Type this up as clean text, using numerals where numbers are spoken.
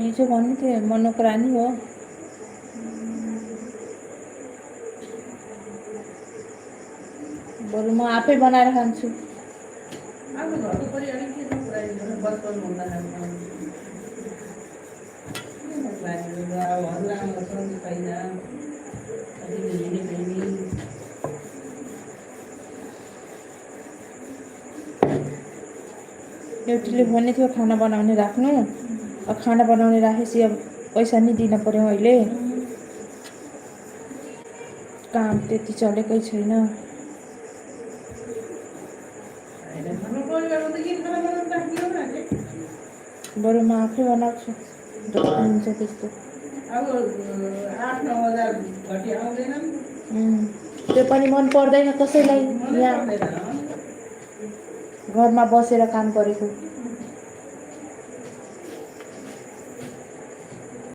हिजो भन्नु थियो मनोकरानी हो। बरु म आफै बनाएर खान्छु। एउटीले भन्ने थियो खाना बनाउने राख्नु, अब खाना बनाउने राखेपछि अब पैसा नि दिन पर्यो अहिले, काम त्यति चलेकै छैन। बरु म आफै बनाउँछु जस्तो हुन्छ त्यस्तो। त्यो पनि मन पर्दैन कसैलाई यहाँ घरमा बसेर काम गरेको।